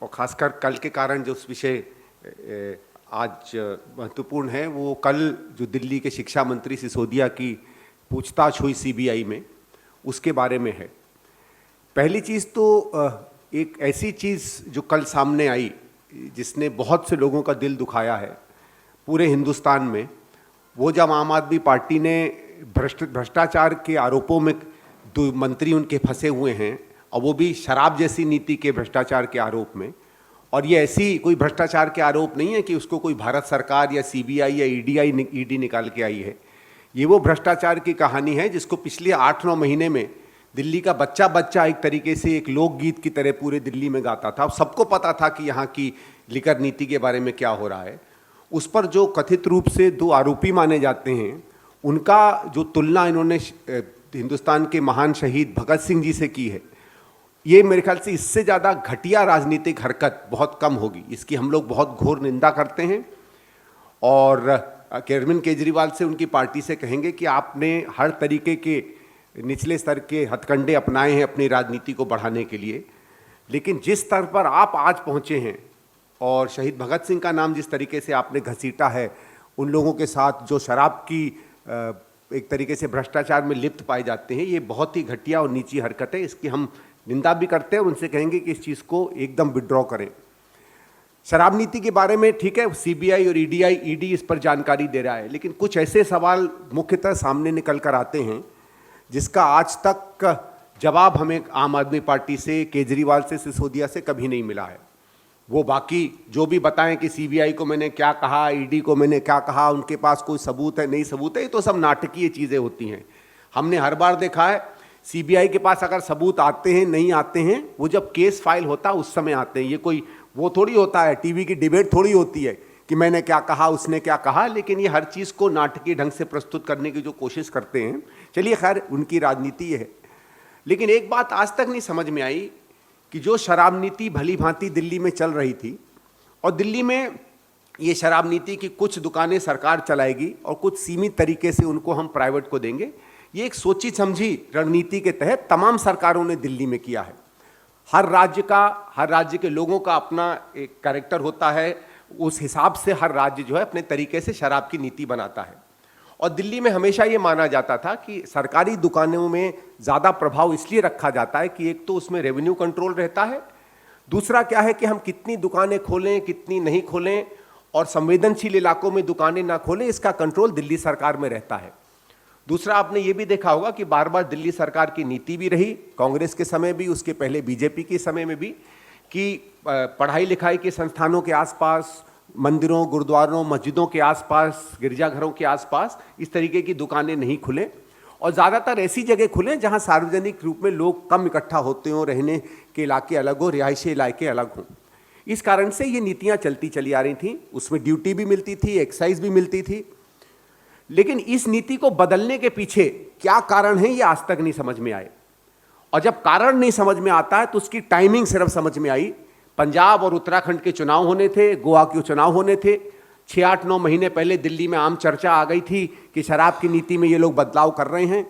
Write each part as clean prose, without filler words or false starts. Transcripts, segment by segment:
और ख़ासकर कल के कारण जो उस विषय आज महत्वपूर्ण है, वो कल जो दिल्ली के शिक्षा मंत्री सिसोदिया की पूछताछ हुई सीबीआई में, उसके बारे में है। पहली चीज़ तो एक ऐसी चीज़ जो कल सामने आई जिसने बहुत से लोगों का दिल दुखाया है पूरे हिंदुस्तान में, वो जब आम आदमी पार्टी ने भ्रष्टाचार के आरोपों में 2 मंत्री उनके फंसे हुए हैं, और वो भी शराब जैसी नीति के भ्रष्टाचार के आरोप में। और ये ऐसी कोई भ्रष्टाचार के आरोप नहीं है कि उसको कोई भारत सरकार या सीबीआई या ईडी निकाल के आई है। ये वो भ्रष्टाचार की कहानी है जिसको पिछले 8-9 महीने में दिल्ली का बच्चा बच्चा एक तरीके से एक लोकगीत की तरह पूरे दिल्ली में गाता था। सबको पता था कि यहाँ की लिकर नीति के बारे में क्या हो रहा है। उस पर जो कथित रूप से 2 आरोपी माने जाते हैं, उनका जो तुलना इन्होंने हिंदुस्तान के महान शहीद भगत सिंह जी से की है, ये मेरे ख्याल से इससे ज़्यादा घटिया राजनीतिक हरकत बहुत कम होगी। इसकी हम लोग बहुत घोर निंदा करते हैं और अरविंद केजरीवाल से, उनकी पार्टी से कहेंगे कि आपने हर तरीके के निचले स्तर के हथकंडे अपनाए हैं अपनी राजनीति को बढ़ाने के लिए, लेकिन जिस स्तर पर आप आज पहुंचे हैं और शहीद भगत सिंह का नाम जिस तरीके से आपने घसीटा है, उन लोगों के साथ जो शराब की एक तरीके से भ्रष्टाचार में लिप्त पाए जाते हैं, ये बहुत ही घटिया और नीची हरकत है। इसकी हम निंदा भी करते हैं और उनसे कहेंगे कि इस चीज़ को एकदम विड्रॉ करें। शराब नीति के बारे में ठीक है, सीबीआई और ईडी इस पर जानकारी दे रहा है, लेकिन कुछ ऐसे सवाल मुख्यतः सामने निकल कर आते हैं जिसका आज तक जवाब हमें आम आदमी पार्टी से, केजरीवाल से, सिसोदिया से कभी नहीं मिला है। वो बाकी जो भी बताएं कि सीबीआई को मैंने क्या कहा, ईडी को मैंने क्या कहा, उनके पास कोई सबूत है, नहीं सबूत है, ये तो सब नाटकीय चीज़ें होती हैं। हमने हर बार देखा है सीबीआई के पास अगर सबूत आते हैं, नहीं आते हैं, वो जब केस फाइल होता है उस समय आते हैं। ये कोई वो थोड़ी होता है, टीवी की डिबेट थोड़ी होती है कि मैंने क्या कहा, उसने क्या कहा, लेकिन ये हर चीज़ को नाटकीय ढंग से प्रस्तुत करने की जो कोशिश करते हैं। चलिए खैर, उनकी राजनीति है। लेकिन एक बात आज तक नहीं समझ में आई कि जो शराब नीति भली भांति दिल्ली में चल रही थी, और दिल्ली में ये शराब नीति की कुछ दुकानें सरकार चलाएगी और कुछ सीमित तरीके से उनको हम प्राइवेट को देंगे, ये एक सोची समझी रणनीति के तहत तमाम सरकारों ने दिल्ली में किया है। हर राज्य के लोगों का अपना एक कैरेक्टर होता है, उस हिसाब से हर राज्य जो है अपने तरीके से शराब की नीति बनाता है। और दिल्ली में हमेशा ये माना जाता था कि सरकारी दुकानों में ज़्यादा प्रभाव इसलिए रखा जाता है कि एक तो उसमें रेवेन्यू कंट्रोल रहता है, दूसरा क्या है कि हम कितनी दुकानें खोलें, कितनी नहीं खोलें, और संवेदनशील इलाकों में दुकानें ना खोलें, इसका कंट्रोल दिल्ली सरकार में रहता है। दूसरा, आपने ये भी देखा होगा कि बार बार दिल्ली सरकार की नीति भी रही, कांग्रेस के समय भी, उसके पहले बीजेपी के समय में भी, कि पढ़ाई लिखाई के संस्थानों के आसपास, मंदिरों, गुरुद्वारों, मस्जिदों के आसपास, गिरजाघरों के आसपास इस तरीके की दुकानें नहीं खुलें, और ज़्यादातर ऐसी जगह खुलें जहां सार्वजनिक रूप में लोग कम इकट्ठा होते हों, रहने के इलाके अलग हो, रिहायशी इलाके अलग हों। इस कारण से ये नीतियाँ चलती चली आ रही थीं। उसमें ड्यूटी भी मिलती थी, एक्साइज भी मिलती थी, लेकिन इस नीति को बदलने के पीछे क्या कारण है ये आज तक नहीं समझ में आए। और जब कारण नहीं समझ में आता है तो उसकी टाइमिंग सिर्फ समझ में आई। पंजाब और उत्तराखंड के चुनाव होने थे, गोवा के चुनाव होने थे, 6-8-9 महीने पहले दिल्ली में आम चर्चा आ गई थी कि शराब की नीति में ये लोग बदलाव कर रहे हैं।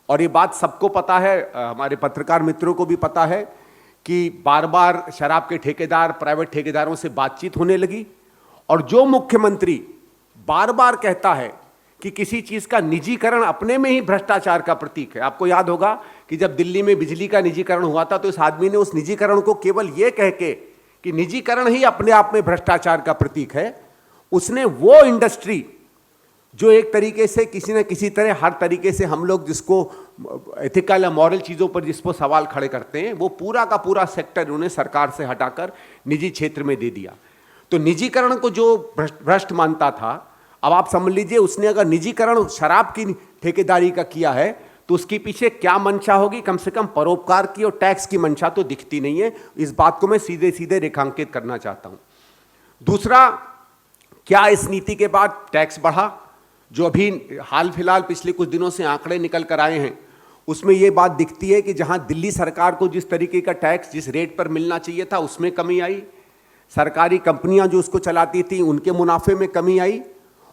और ये बात सबको पता है, हमारे पत्रकार मित्रों को भी पता है कि बार बार शराब के ठेकेदार, प्राइवेट ठेकेदारों से बातचीत होने लगी। और जो मुख्यमंत्री बार बार कहता है कि किसी चीज़ का निजीकरण अपने में ही भ्रष्टाचार का प्रतीक है। आपको याद होगा कि जब दिल्ली में बिजली का निजीकरण हुआ था तो इस आदमी ने उस निजीकरण को केवल ये कह के कि निजीकरण ही अपने आप में भ्रष्टाचार का प्रतीक है, उसने वो इंडस्ट्री जो एक तरीके से किसी न किसी तरह, हर तरीके से हम लोग जिसको एथिकल या मॉरल चीज़ों पर जिसको सवाल खड़े करते हैं, वो पूरा का पूरा सेक्टर उन्होंने सरकार से हटाकर निजी क्षेत्र में दे दिया। तो निजीकरण को जो भ्रष्ट मानता था, अब आप समझ लीजिए उसने अगर निजीकरण शराब की ठेकेदारी का किया है तो उसके पीछे क्या मंशा होगी। कम से कम परोपकार की और टैक्स की मंशा तो दिखती नहीं है। इस बात को मैं सीधे सीधे रेखांकित करना चाहता हूं। दूसरा, क्या इस नीति के बाद टैक्स बढ़ा? जो अभी हाल फिलहाल पिछले कुछ दिनों से आंकड़े निकल कर आए हैं, उसमें यह बात दिखती है कि जहां दिल्ली सरकार को जिस तरीके का टैक्स जिस रेट पर मिलना चाहिए था उसमें कमी आई, सरकारी कंपनियां जो उसको चलाती थी उनके मुनाफे में कमी आई,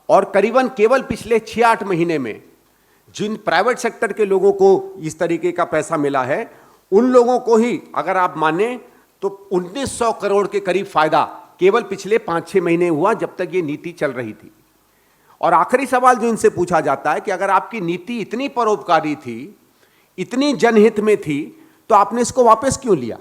और करीबन केवल पिछले 6-8 महीने में जिन प्राइवेट सेक्टर के लोगों को इस तरीके का पैसा मिला है, उन लोगों को ही अगर आप माने तो 1900 करोड़ के करीब फायदा केवल पिछले 5-6 महीने हुआ जब तक ये नीति चल रही थी। और आखिरी सवाल जो इनसे पूछा जाता है कि अगर आपकी नीति इतनी परोपकारी थी, इतनी जनहित में थी, तो आपने इसको वापस क्यों लिया?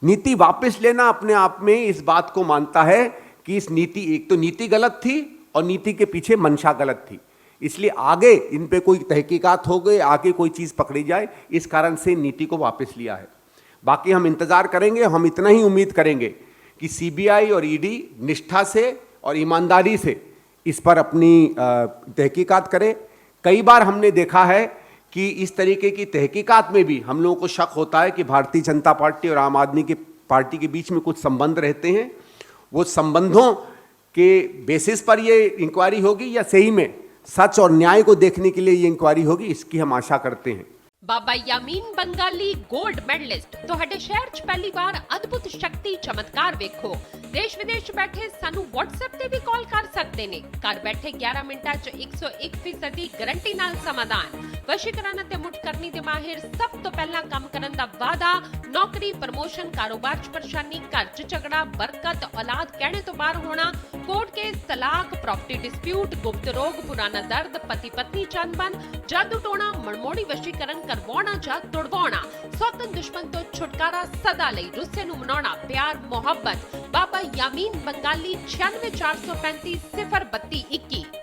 नीति वापस लेना अपने आप में इस बात को मानता है कि इस नीति, एक तो नीति गलत थी और नीति के पीछे मंशा गलत थी, इसलिए आगे इन पे कोई तहकीकात हो गई, आगे कोई चीज पकड़ी जाए, इस कारण से नीति को वापस लिया है। बाकी हम इंतजार करेंगे, हम इतना ही उम्मीद करेंगे कि सीबीआई और ईडी निष्ठा से और ईमानदारी से इस पर अपनी तहकीकात करे। कई बार हमने देखा है कि इस तरीके की तहकीकात में भी हम लोगों को शक होता है कि भारतीय जनता पार्टी और आम आदमी की पार्टी के बीच में कुछ संबंध रहते हैं। वो संबंधों के बेसिस पर ये इंक्वायरी होगी या सही में सच और न्याय को देखने के लिए ये इंक्वायरी होगी, इसकी हम आशा करते हैं। ਬਾਬਾ ਯਾਮੀਨ ਬੰਗਾਲੀ 골ਡ ਮੈਡਲਿਸਟ ਤੁਹਾਡੇ ਸ਼ਹਿਰ 'ਚ ਪਹਿਲੀ ਵਾਰ ਅਦਭੁਤ ਸ਼ਕਤੀ ਚਮਤਕਾਰ ਵੇਖੋ। ਦੇਸ਼ ਵਿਦੇਸ਼ 'ਚ ਬੈਠੇ ਸਾਨੂੰ WhatsApp ਤੇ ਵੀ ਕਾਲ ਕਰ ਸਕਦੇ ਨੇ। ਘਰ ਬੈਠੇ 11 ਮਿੰਟਾਂ 'ਚ 101% ਦੀ ਗਾਰੰਟੀ ਨਾਲ ਸਮਾਧਾਨ। ਵਸ਼ੀਕਰਨ ਅਤੇ ਮੁਠਕਰਨੀ ਦੇ ਮਾਹਿਰ ਸਭ ਤੋਂ ਪਹਿਲਾਂ ਕੰਮ ਕਰਨ ਦਾ ਵਾਅਦਾ। ਨੌਕਰੀ, ਪ੍ਰਮੋਸ਼ਨ, ਕਾਰੋਬਾਰ 'ਚ ਪਰੇਸ਼ਾਨੀ, ਘਰ 'ਚ ਝਗੜਾ, ਬਰਕਤ, ਔਲਾਦ ਕਹਿਣੇ ਤੋਂ ਬਾਹਰ ਹੋਣਾ, ਕੋਰਟ ਕੇਸ, ਤਲਾਕ, ਪ੍ਰਾਪਰਟੀ ਡਿਸਪਿਊਟ, ਗੁਪਤ ਰੋਗ, ਪੁਰਾਣਾ ਦਰਦ, ਪਤੀ ਪਤਨੀ ਚੰਦਬਨ, ਜਾਦੂ ਟੋਣਾ, ਮਨਮੋੜੀ ਵਸ਼ੀਕਰਨ करवाना ਜਾਂ ਤੁੜਵਾਉਣਾ, ਸੌਤਨ ਦੁਸ਼ਮਣ ਤੋਂ ਛੁਟਕਾਰਾ, ਸਦਾ ਲਈ ਰੁੱਸੇ ਨੂੰ ਮਨਾਉਣਾ, ਪਿਆਰ ਮੁਹੱਬਤ। ਬਾਬਾ ਯਾਮੀਨ ਬੰਗਾਲੀ 96 435 032 21।